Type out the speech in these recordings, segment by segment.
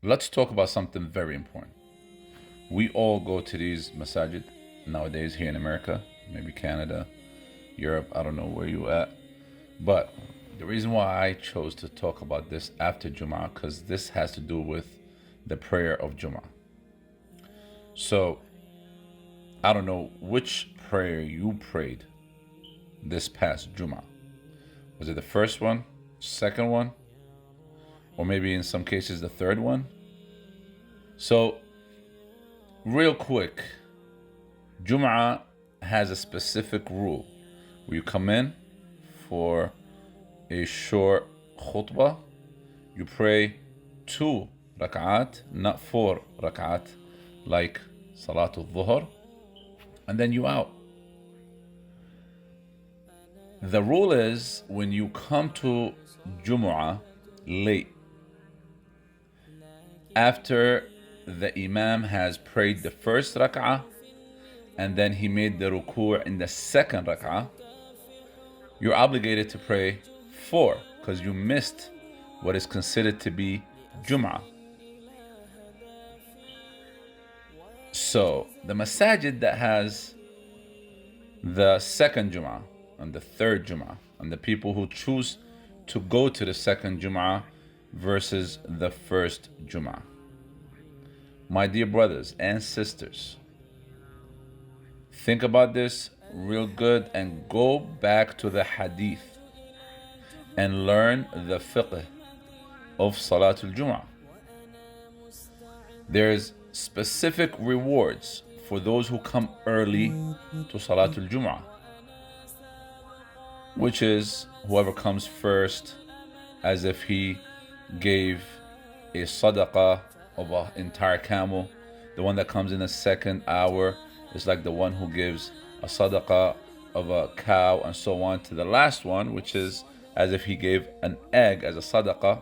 Let's talk about something very important. We all go to these masajid nowadays here in America, maybe Canada, Europe, I don't know where you at. But the reason why I chose to talk about this after Jumu'ah, because this has to do with the prayer of Jumu'ah. So I don't know which prayer you prayed this past Jumu'ah. Was it the first one, second one, or maybe in some cases the third one? So real quick, Jumu'ah has a specific rule. When you come in for a short khutbah, you pray 2 rak'at, not 4 rak'at, like Salatul Dhuhr, and then you out. The rule is when you come to Jumu'ah late, after the Imam has prayed the first rak'ah and then he made the ruku' in the second rak'ah, you're obligated to pray 4 because you missed what is considered to be Jumu'ah. So the masajid that has the second Jumu'ah and the third Jumu'ah, and the people who choose to go to the second Jumu'ah versus the first Jumu'ah. My dear brothers and sisters, think about this real good and go back to the hadith and learn the fiqh of Salatul Jumu'ah. There's specific rewards for those who come early to Salatul Jumu'ah, which is whoever comes first, as if he gave a sadaqah of an entire camel. The one that comes in the second hour is like the one who gives a sadaqah of a cow, and so on to the last one, which is as if he gave an egg as a sadaqah.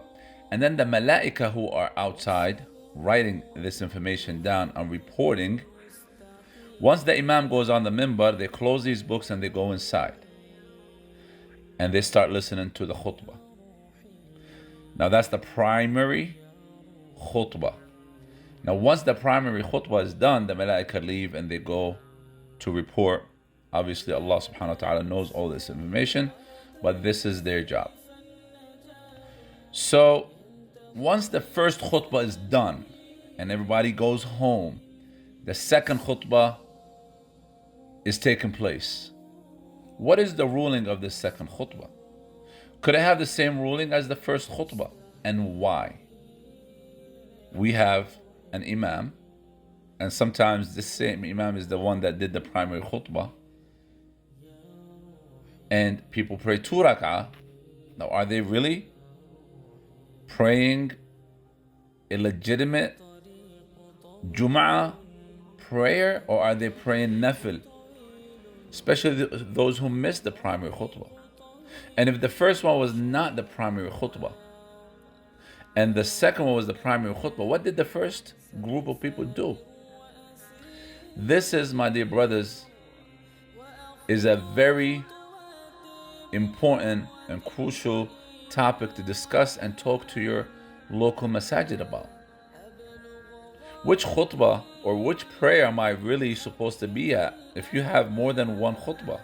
And then the malaika who are outside writing this information down and reporting, once the imam goes on the minbar, they close these books and they go inside and they start listening to the khutbah. Now that's the primary khutbah. Now once the primary khutbah is done, the malaika leave and they go to report. Obviously Allah subhanahu wa ta'ala knows all this information, but this is their job. So once the first khutbah is done and everybody goes home, the second khutbah is taking place. What is the ruling of the second khutbah? Could it have the same ruling as the first khutbah? And why? We have an imam, and sometimes this same imam is the one that did the primary khutbah, and people pray 2 rak'ah. Now, are they really praying a legitimate Jumu'ah prayer, or are they praying nafil? Especially those who missed the primary khutbah. And if the first one was not the primary khutbah and the second one was the primary khutbah, what did the first group of people do? This is, my dear brothers, is a very important and crucial topic to discuss and talk to your local masajid about. Which khutbah or which prayer am I really supposed to be at if you have more than one khutbah?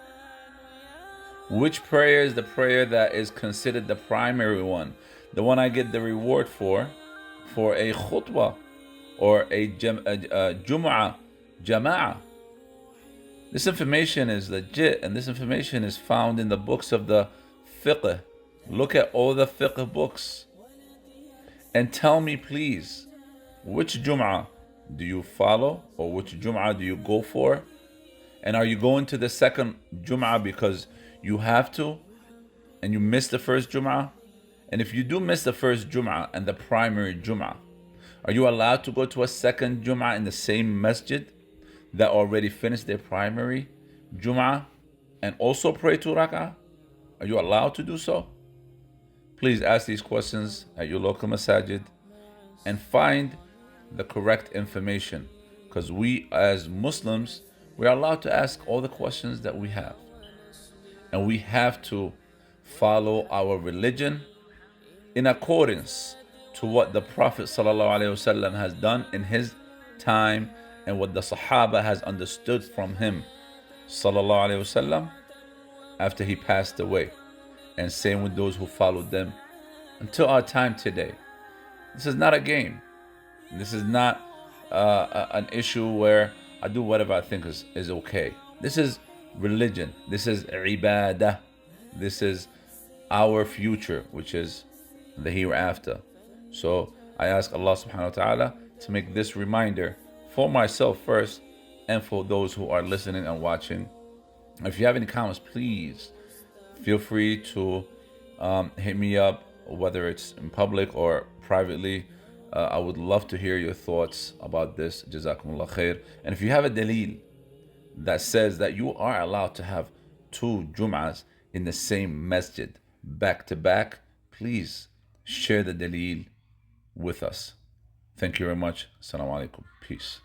Which prayer is the prayer that is considered the primary one? The one I get the reward for a khutbah or a Jumu'ah, Jama'ah. This information is legit, and this information is found in the books of the fiqh. Look at all the fiqh books and tell me, please, which Jumu'ah do you follow, or which Jumu'ah do you go for? And are you going to the second Jumu'ah because you have to and you missed the first Jumu'ah? And if you do miss the first Jumu'ah and the primary Jumu'ah, are you allowed to go to a second Jumu'ah in the same masjid that already finished their primary Jumu'ah and also pray 2 rak'ah? Are you allowed to do so? Please ask these questions at your local masajid and find the correct information, because we as Muslims, we are allowed to ask all the questions that we have, and we have to follow our religion in accordance to what the Prophet ﷺ has done in his time and what the Sahaba has understood from him ﷺ after he passed away, and same with those who followed them until our time today. This is not a game. This is not an issue where I do whatever I think is okay. This is religion. This is ibadah. This is our future, which is the hereafter. So I ask Allah subhanahu wa ta'ala to make this reminder for myself first and for those who are listening and watching. If you have any comments, please feel free to hit me up, whether it's in public or privately. I would love to hear your thoughts about this. Jazakumullah khair. And if you have a dalil that says that you are allowed to have two Jum'ahs in the same masjid back to back, please share the dalil with us. Thank you very much. Assalamu alaikum. Peace.